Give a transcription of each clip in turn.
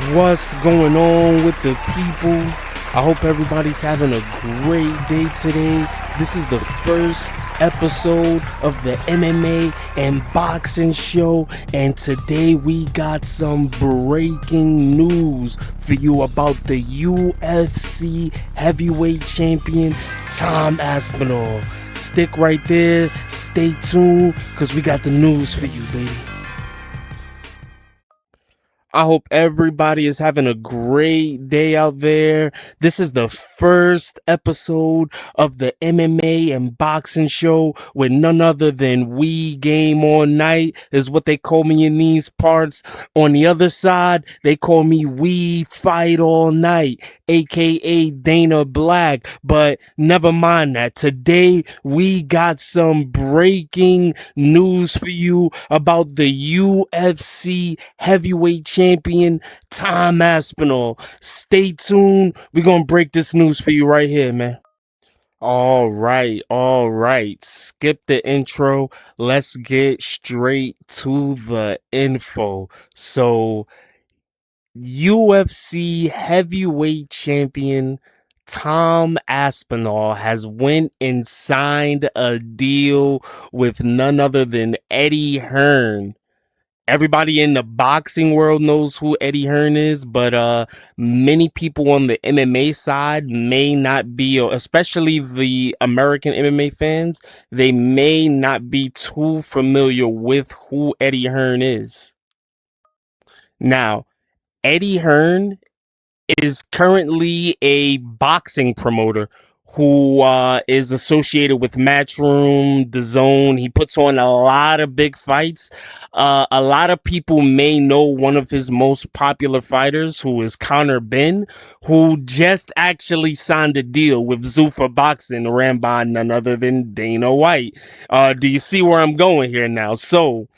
What's going on with the people? I hope everybody's having a great day today. This is the first episode of the MMA and boxing show, and today we got some breaking news for you about the UFC heavyweight champion Tom Aspinall. Stick right there, stay tuned, because we got the news for you, baby. I hope everybody is having a great day out there. This is the first episode of the MMA and boxing show with none other than We Game All Night is what they call me in these parts. On the other side, they call me We Fight All Night, aka Dana Black. But never mind that. Today, we got some breaking news for you about the UFC heavyweight champion Tom Aspinall. Stay tuned. We're gonna break this news for you right here, man. All right. Skip the intro. Let's get straight to the info. So, UFC heavyweight champion Tom Aspinall has went and signed a deal with none other than Eddie Hearn. Everybody in the boxing world knows who Eddie Hearn is, but many people on the MMA side may not be, especially the American MMA fans, they may not be too familiar with who Eddie Hearn is. Now, Eddie Hearn is currently a boxing promoter who is associated with Matchroom, the Zone. He puts on a lot of big fights. A lot of people may know one of his most popular fighters, who is Conor Benn, who just actually signed a deal with Zuffa Boxing, ran by none other than Dana White. Do you see where I'm going here now? So,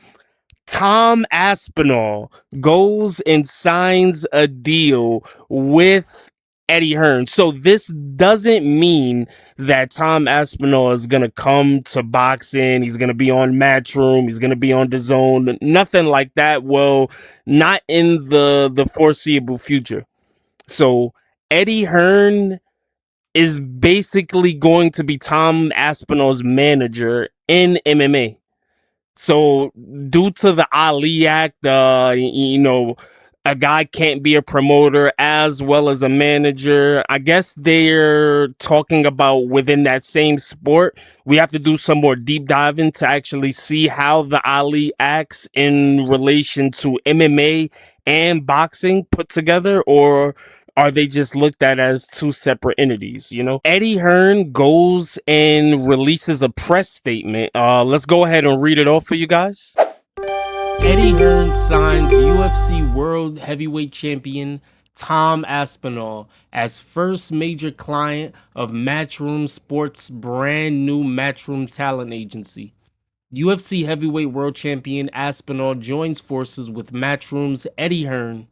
Tom Aspinall goes and signs a deal with Eddie Hearn. So this doesn't mean that Tom Aspinall is going to come to boxing. He's going to be on Matchroom. He's going to be on the Zone. Nothing like that. Well, not in the foreseeable future. So Eddie Hearn is basically going to be Tom Aspinall's manager in MMA. So due to the Ali Act, a guy can't be a promoter as well as a manager. I guess they're talking about within that same sport. We have to do some more deep diving to actually see how the Ali acts in relation to MMA and boxing put together, or are they just looked at as two separate entities, Eddie Hearn goes and releases a press statement. Let's go ahead and read it off for you guys. Eddie Hearn signs UFC World Heavyweight Champion Tom Aspinall as first major client of Matchroom Sports' brand new Matchroom talent agency. UFC Heavyweight World Champion Aspinall joins forces with Matchroom's Eddie Hearn,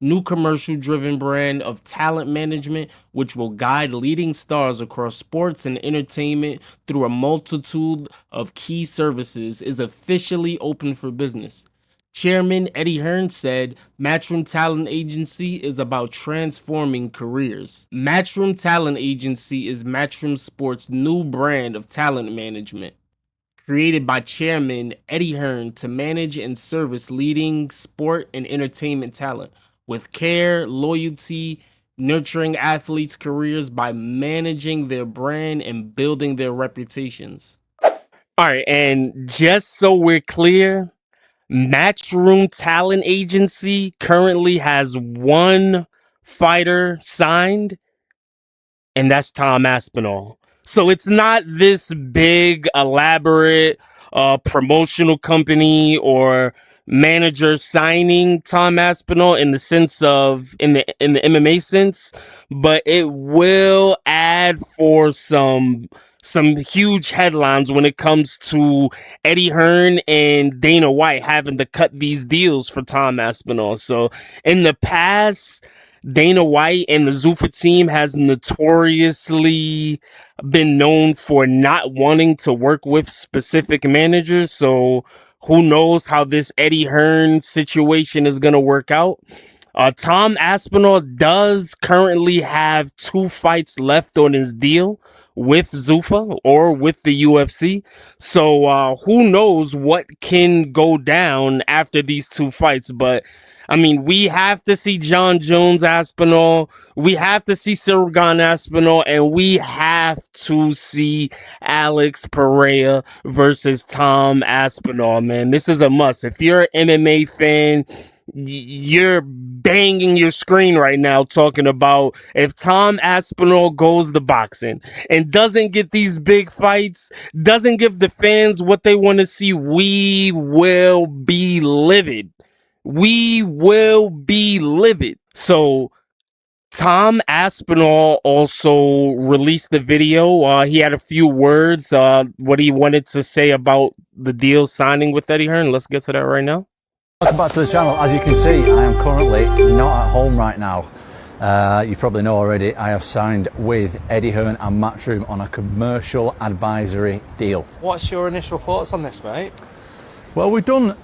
new commercial-driven brand of talent management, which will guide leading stars across sports and entertainment through a multitude of key services, is officially open for business. Chairman Eddie Hearn said, Matchroom Talent Agency is about transforming careers. Matchroom Talent Agency is Matchroom Sports' new brand of talent management, created by Chairman Eddie Hearn to manage and service leading sport and entertainment talent with care, loyalty, nurturing athletes' careers by managing their brand and building their reputations. All right, and just so we're clear, Matchroom Talent Agency currently has one fighter signed, and that's Tom Aspinall. So it's not this big, elaborate promotional company or manager signing Tom Aspinall in the sense of in the MMA sense, but it will add for some huge headlines when it comes to Eddie Hearn and Dana White having to cut these deals for Tom Aspinall. So in the past, Dana White and the Zuffa team has notoriously been known for not wanting to work with specific managers. So who knows how this Eddie Hearn situation is going to work out. Tom Aspinall does currently have 2 fights left on his deal with Zuffa or with the UFC. So who knows what can go down after these 2 fights. But I mean, we have to see John Jones Aspinall. We have to see Gane Aspinall, and we have to see Alex Pereira versus Tom Aspinall, man. This is a must. If you're an MMA fan, you're banging your screen right now talking about if Tom Aspinall goes to boxing and doesn't get these big fights, doesn't give the fans what they want to see, we will be livid. We will be livid. So Tom Aspinall also released the video. He had a few words, what he wanted to say about the deal signing with Eddie Hearn. Let's get to that right now. Welcome back to the channel. As you can see, I am currently not at home right now. You probably know already, I have signed with Eddie Hearn and Matchroom on a commercial advisory deal. What's your initial thoughts on this, mate? Well, we've done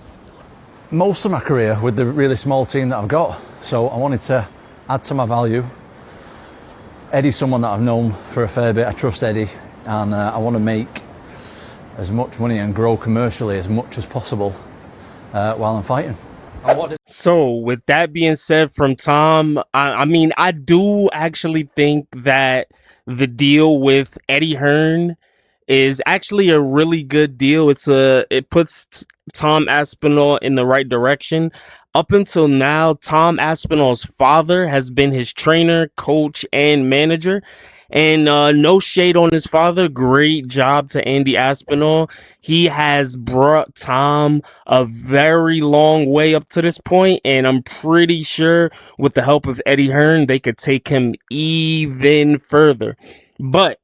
most of my career with the really small team that I've got, so I wanted to add to my value. Eddie's someone that I've known for a fair bit. I trust Eddie, and I want to make as much money and grow commercially as much as possible while I'm fighting. So with that being said from Tom, I mean, I do actually think that the deal with Eddie Hearn is actually a really good deal. It puts Tom Aspinall in the right direction. Up until now, Tom Aspinall's father has been his trainer, coach, and manager. And no shade on his father. Great job to Andy Aspinall. He has brought Tom a very long way up to this point, and I'm pretty sure with the help of Eddie Hearn, they could take him even further. But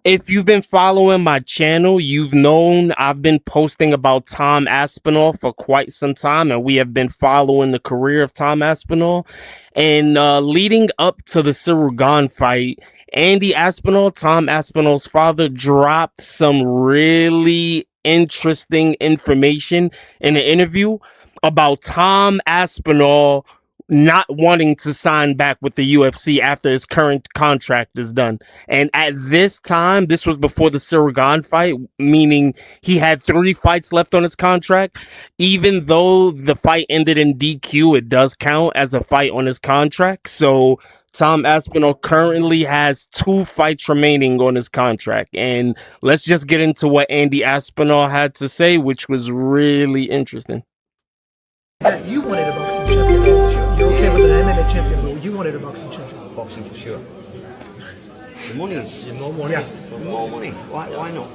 if you've been following my channel, you've known I've been posting about Tom Aspinall for quite some time, and we have been following the career of Tom Aspinall. And leading up to the Ciryl Gane fight, Andy Aspinall, Tom Aspinall's father, dropped some really interesting information in an interview about Tom Aspinall not wanting to sign back with the UFC after his current contract is done. And at this time, this was before the Ciryl Gane fight, meaning he had 3 fights left on his contract. Even though the fight ended in DQ, it does count as a fight on his contract. So Tom Aspinall currently has 2 fights remaining on his contract. And let's just get into what Andy Aspinall had to say, which was really interesting. That you wanted a boxing champion. You're okay with an MMA champion, but you wanted a boxing champion. Boxing for sure. The money is More money. Yeah. more money. Why not?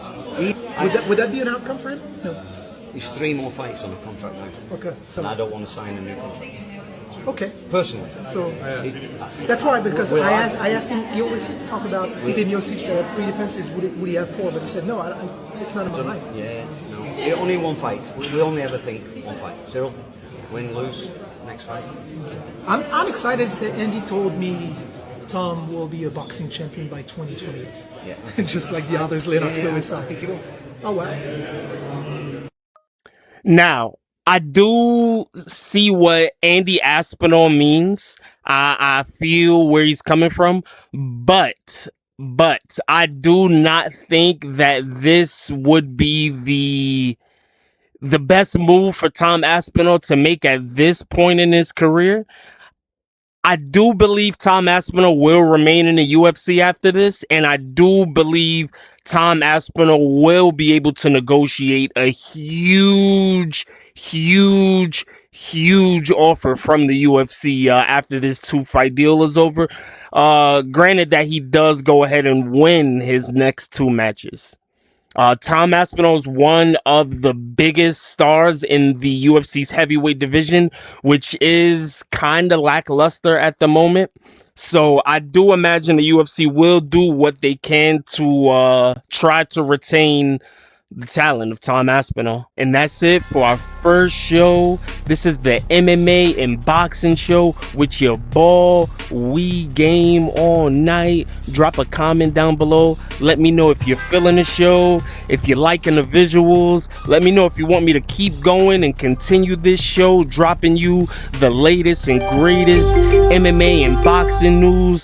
Would that be an outcome for him? No. There's 3 more fights on the contract now. Okay. So And I don't want to sign a new contract. okay. Personally. So that's why, because I asked him. You always talk about Stipe Miocic that had 3 defenses. Would he have 4? But he said no. It's not in my mind. Yeah, no. Only one fight. We only ever think one fight. Ciryl, win, lose, next fight. I'm excited to say Andy told me Tom will be a boxing champion by 2028. Yeah. Just like the others, Lennox Lewis. I think he will. Oh wow. Now, I do see what Andy Aspinall means. I feel where he's coming from, but I do not think that this would be the best move for Tom Aspinall to make at this point in his career. I do believe Tom Aspinall will remain in the UFC after this, and I do believe Tom Aspinall will be able to negotiate a huge offer from the UFC after this 2-fight deal is over. Granted that he does go ahead and win his next 2 matches. Tom Aspinall is one of the biggest stars in the UFC's heavyweight division, which is kind of lackluster at the moment. So I do imagine the UFC will do what they can to try to retain the talent of Tom Aspinall. And that's it for our first show. This is the MMA and boxing show with your boy. We game all night. Drop a comment down below. Let me know if you're feeling the show, if you're liking the visuals. Let me know if you want me to keep going and continue this show, dropping you the latest and greatest MMA and boxing news.